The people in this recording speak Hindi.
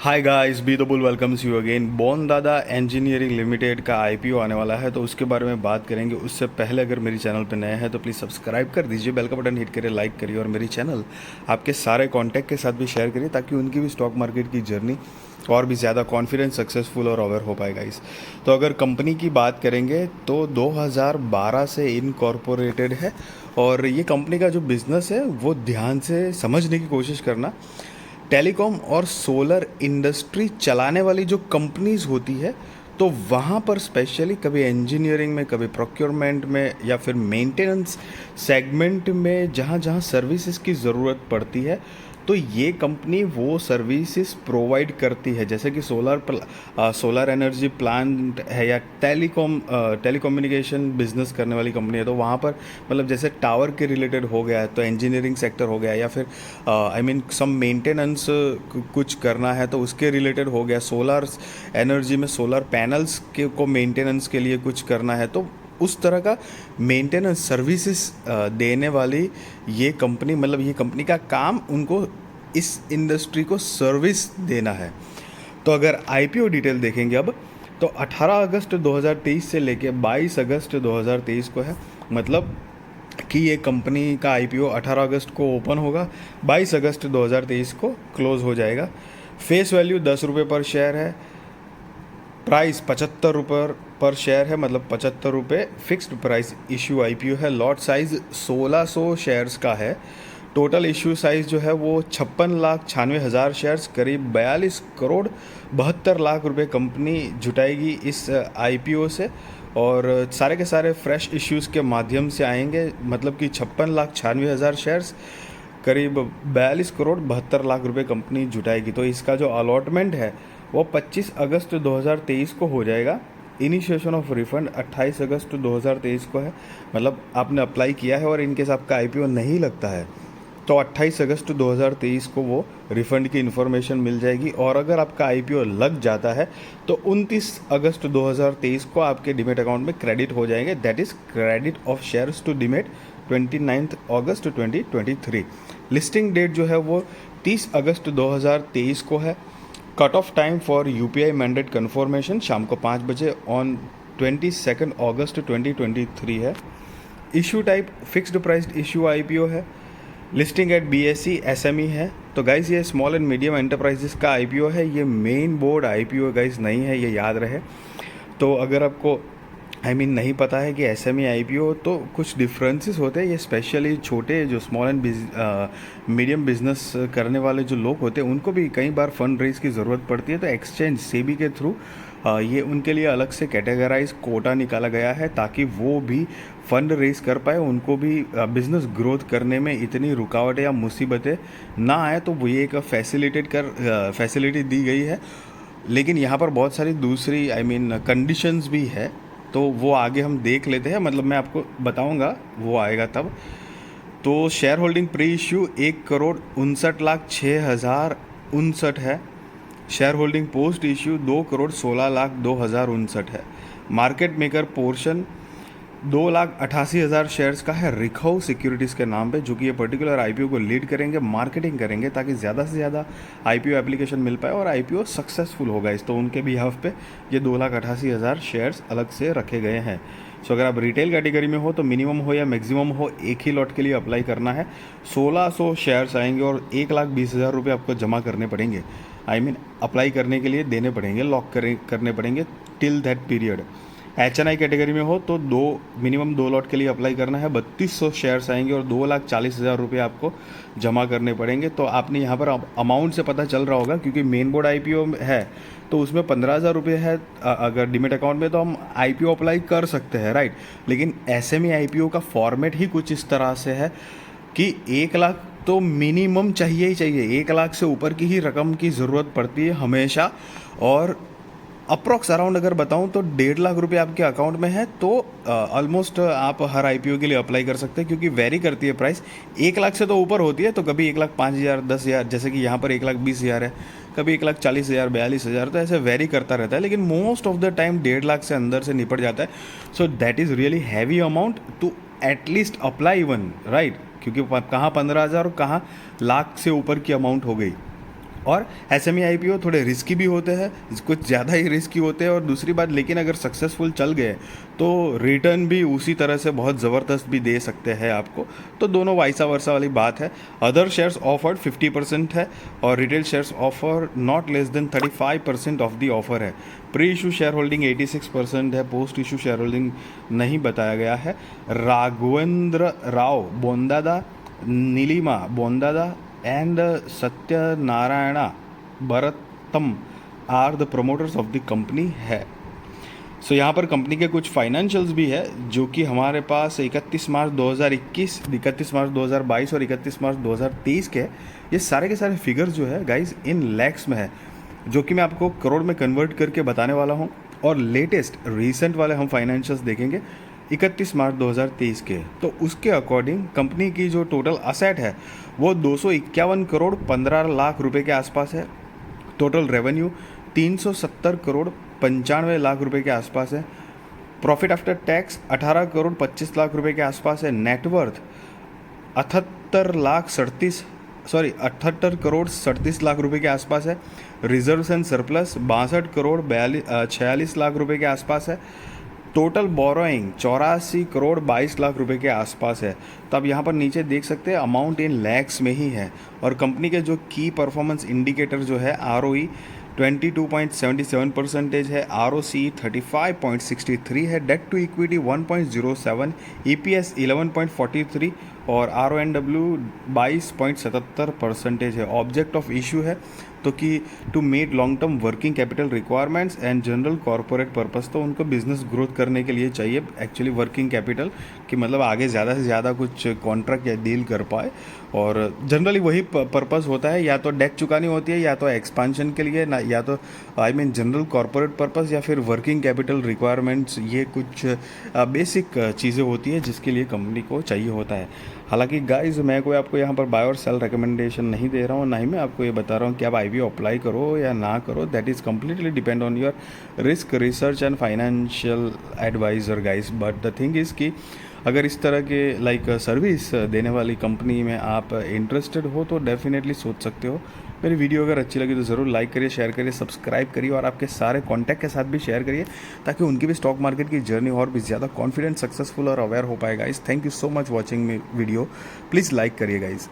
Hi guys, be the bull welcomes you again. बॉन दादा इंजीनियरिंग लिमिटेड का आईपीओ आने वाला है, तो उसके बारे में बात करेंगे। उससे पहले अगर मेरी चैनल पर नए हैं तो प्लीज़ सब्सक्राइब कर दीजिए, बेल का बटन हिट करिए, लाइक करिए और मेरी चैनल आपके सारे कॉन्टैक्ट के साथ भी शेयर करिए ताकि उनकी भी स्टॉक मार्केट की जर्नी और भी ज़्यादा कॉन्फिडेंस, सक्सेसफुल और अवेयर हो पाए गाइस। तो अगर कंपनी की बात करेंगे तो 2012 से इनकॉर्पोरेटेड है और ये कंपनी का जो बिज़नेस है वो ध्यान से समझने की कोशिश करना। टेलीकॉम और सोलर इंडस्ट्री चलाने वाली जो कंपनीज होती है, तो वहाँ पर स्पेशली कभी इंजीनियरिंग में, कभी प्रोक्योरमेंट में या फिर मेंटेनेंस सेगमेंट में जहाँ जहाँ सर्विसेज की ज़रूरत पड़ती है, तो ये कंपनी वो सर्विसेज प्रोवाइड करती है। जैसे कि सोलर एनर्जी प्लांट है या टेलीकम्युनिकेशन बिजनेस करने वाली कंपनी है, तो वहाँ पर मतलब जैसे टावर के रिलेटेड हो गया तो इंजीनियरिंग सेक्टर हो गया, या फिर आई मीन सम मेंटेनेंस कुछ करना है तो उसके रिलेटेड हो गया। सोलर एनर्जी में सोलर पैनल्स के को मेंटेनेंस के लिए कुछ करना है, तो उस तरह का मेंटेनेंस सर्विसेज देने वाली ये कंपनी, मतलब ये कंपनी का काम उनको इस इंडस्ट्री को सर्विस देना है। तो अगर आईपीओ डिटेल देखेंगे अब, तो 18 अगस्त 2023 से लेके 22 अगस्त 2023 को है। मतलब कि ये कंपनी का आईपीओ 18 अगस्त को ओपन होगा, 22 अगस्त 2023 को क्लोज हो जाएगा। फेस वैल्यू 10 रुपये पर शेयर है। प्राइस 75 रुपये पर शेयर है, मतलब 75 रुपये फिक्स्ड प्राइस इशू आईपीओ है। लॉट साइज 1600 शेयर्स का है। टोटल इशू साइज जो है वो 56,96,000 शेयर्स, करीब 42 करोड़ 72 लाख रुपए कंपनी जुटाएगी इस आईपीओ से। और सारे के सारे फ्रेश इश्यूज़ के माध्यम से आएंगे, मतलब कि 56,96,000 शेयर्स, करीब 42 करोड़ 72 लाख रुपए कंपनी जुटाएगी। तो इसका जो अलॉटमेंट है वो 25 अगस्त 2023 को हो जाएगा। इनिशिएशन ऑफ रिफंड 28 अगस्त 2023 को है। मतलब आपने अप्लाई किया है और इनकेस आपका आईपीओ नहीं लगता है तो 28 अगस्त 2023 को वो रिफ़ंड की इन्फॉर्मेशन मिल जाएगी। और अगर आपका आईपीओ लग जाता है तो 29 अगस्त 2023 को आपके डीमेट अकाउंट में क्रेडिट हो जाएंगे। That is credit of shares to demat 29 August 2023। Listing date जो है वो 30 अगस्त 2023 को है। Cut off time for UPI mandate confirmation शाम को 5 बजे ऑन 22 अगस्त 2023 है। Issue type fixed priced issue IPO है। लिस्टिंग एट बीएसई एसएमई है। तो गाइज़ ये स्मॉल एंड मीडियम एंटरप्राइजेस का आईपीओ है, ये मेन बोर्ड आईपीओ गाइज़ नहीं है, ये याद रहे। तो अगर आपको नहीं पता है कि एसएमई आईपीओ, तो कुछ डिफरेंसेस होते हैं। ये स्पेशली छोटे जो स्मॉल एंड मीडियम बिजनेस करने वाले जो लोग होते हैं उनको भी कई बार फंड रेज की ज़रूरत पड़ती है, तो एक्सचेंज सेबी के थ्रू ये उनके लिए अलग से कैटेगराइज कोटा निकाला गया है ताकि वो भी फंड रेज कर पाए, उनको भी बिज़नेस ग्रोथ करने में इतनी रुकावटें या मुसीबतें ना आए, तो वो ये एक फैसिलिटी दी गई है। लेकिन यहाँ पर बहुत सारी दूसरी कंडीशंस भी है, तो वो आगे हम देख लेते हैं, मतलब मैं आपको बताऊंगा, वो आएगा तब। तो शेयर होल्डिंग प्री इश्यू 1,61,06,059 है। शेयर होल्डिंग पोस्ट इश्यू 2,16,02,059 है। मार्केट मेकर पोर्शन 2,88,000 शेयर्स का है रिखो सिक्योरिटीज़ के नाम पे, जो कि ये पर्टिकुलर आईपीओ को लीड करेंगे, मार्केटिंग करेंगे ताकि ज़्यादा से ज़्यादा आईपीओ एप्लीकेशन मिल पाए और आईपीओ सक्सेसफुल होगा। इस तो उनके बिहाफ पे ये 2,88,000 शेयर्स अलग से रखे गए हैं। सो अगर आप रिटेल कैटेगरी में हो तो मिनिमम हो या मैक्सिमम हो, एक ही लॉट के लिए अप्लाई करना है। 1600 शेयर्स आएंगे और 1,20,000 रुपये आपको जमा करने पड़ेंगे। अप्लाई करने के लिए देने पड़ेंगे, करने पड़ेंगे till that period. HNI category में हो तो मिनिमम 2 लॉट के लिए अप्लाई करना है। 3200 शेयर्स आएंगे और 2,40,000 रुपये आपको जमा करने पड़ेंगे। तो आपने यहाँ पर अमाउंट से पता चल रहा होगा, क्योंकि मेन बोर्ड आईपीओ है तो उसमें 15,000 रुपये है अगर डीमेट अकाउंट में, तो हम आईपीओ अप्लाई कर सकते हैं, राइट। लेकिन एसएमई आईपीओ का फॉर्मेट ही कुछ इस तरह से है कि 1 लाख तो मिनिमम चाहिए ही चाहिए, 1 लाख से ऊपर की ही रकम की ज़रूरत पड़ती है हमेशा। और अप्रॉक्स अराउंड अगर बताऊं तो 1.5 लाख रुपए आपके अकाउंट में है तो ऑलमोस्ट आप हर आईपीओ के लिए अप्लाई कर सकते हैं, क्योंकि वेरी करती है प्राइस। 1 लाख से तो ऊपर होती है, तो कभी 1,05,000, 10,000, जैसे कि यहाँ पर 1,20,000 है, कभी 1,40,000, 42,000, तो ऐसे वेरी करता रहता है। लेकिन most of the time 1.5 lakh से अंदर से निपट जाता है। So that is really heavy amount to at least apply even, right. क्योंकि कहाँ 15,000 और कहाँ लाख से ऊपर की अमाउंट हो गई। और एसएमई आईपीओ थोड़े रिस्की भी होते हैं, कुछ ज़्यादा ही रिस्की होते हैं। और दूसरी बात, लेकिन अगर सक्सेसफुल चल गए तो रिटर्न भी उसी तरह से बहुत ज़बरदस्त भी दे सकते हैं आपको। तो दोनों वाइसा वर्सा वाली बात है। अदर शेयर्स ऑफर्ड 50% है और retail shares offer not less than 35% of the offer है। प्री इशू शेयर होल्डिंग 86% है, पोस्ट इशू शेयर होल्डिंग नहीं बताया गया है। Raghavendra Rao बोंदादा, Nilima बोंदादा and Satyanarayana Bharattam are the promoters of the company है। सो यहाँ पर कंपनी के कुछ फाइनेंशियल्स भी है जो कि हमारे पास 31 मार्च 2021, 31 मार्च 2022 और 31 मार्च 2023 के ये सारे के सारे फिगर्स जो है गाइस इन लैक्स में है, जो कि मैं आपको करोड़ में कन्वर्ट करके बताने वाला हूँ। और लेटेस्ट रिसेंट वाले हम फाइनेंशियल्स देखेंगे 31 मार्च 2023 के। तो उसके अकॉर्डिंग कंपनी की जो टोटल असेट है वो 251 करोड़ 15 लाख रुपए के आसपास है। टोटल रेवेन्यू 370 करोड़ 95 लाख रुपए के आसपास है। Profit after tax 18 crore 25 lakh रुपए के आसपास है। नेटवर्थ 78 करोड़ 37 लाख रुपए के आसपास है। Reserves and surplus 62 crore 46 lakh रुपए के आसपास है। टोटल बोरोइंग 84 करोड़ 22 लाख रुपए के आसपास है। तो आप यहाँ पर नीचे देख सकते हैं अमाउंट इन लैक्स में ही है। और कंपनी के जो की परफॉर्मेंस इंडिकेटर जो है ROE 22.77% है, ROCE 35.63 है, डेट टू इक्विटी 1.07, EPS 11.43 और RONW 22.77% है। ऑब्जेक्ट ऑफ इशू है तो कि to meet long term working capital requirements and general corporate purpose. तो उनको बिजनेस ग्रोथ करने के लिए चाहिए एक्चुअली वर्किंग कैपिटल, कि मतलब आगे ज़्यादा से ज़्यादा कुछ कॉन्ट्रैक्ट या डील कर पाए। और जनरली वही पर्पस होता है, या तो डेट चुकानी होती है या तो एक्सपांशन के लिए ना, या तो जनरल कॉरपोरेट पर्पस या फिर वर्किंग कैपिटल रिक्वायरमेंट्स। ये कुछ बेसिक चीज़ें होती है जिसके लिए कंपनी को चाहिए होता है। हालांकि गाइस मैं कोई आपको यहाँ पर बाय और सेल रिकमेंडेशन नहीं दे रहा हूँ, ना ही मैं आपको ये बता रहा हूँ कि आप IPO अप्लाई करो या ना करो। That is completely depend on your risk research and financial adviser guys. But the thing is कि अगर इस तरह के सर्विस देने वाली कंपनी में आप इंटरेस्टेड हो तो डेफिनेटली सोच सकते हो। मेरी वीडियो अगर अच्छी लगी तो ज़रूर लाइक करिए, शेयर करिए, सब्सक्राइब करिए और आपके सारे कॉन्टैक्ट के साथ भी शेयर करिए, ताकि उनकी भी स्टॉक मार्केट की जर्नी और भी ज़्यादा कॉन्फिडेंट, सक्सेसफुल और अवेयर हो पाएगा guys. Thank you so much watching me video. Please like करिए गाइस।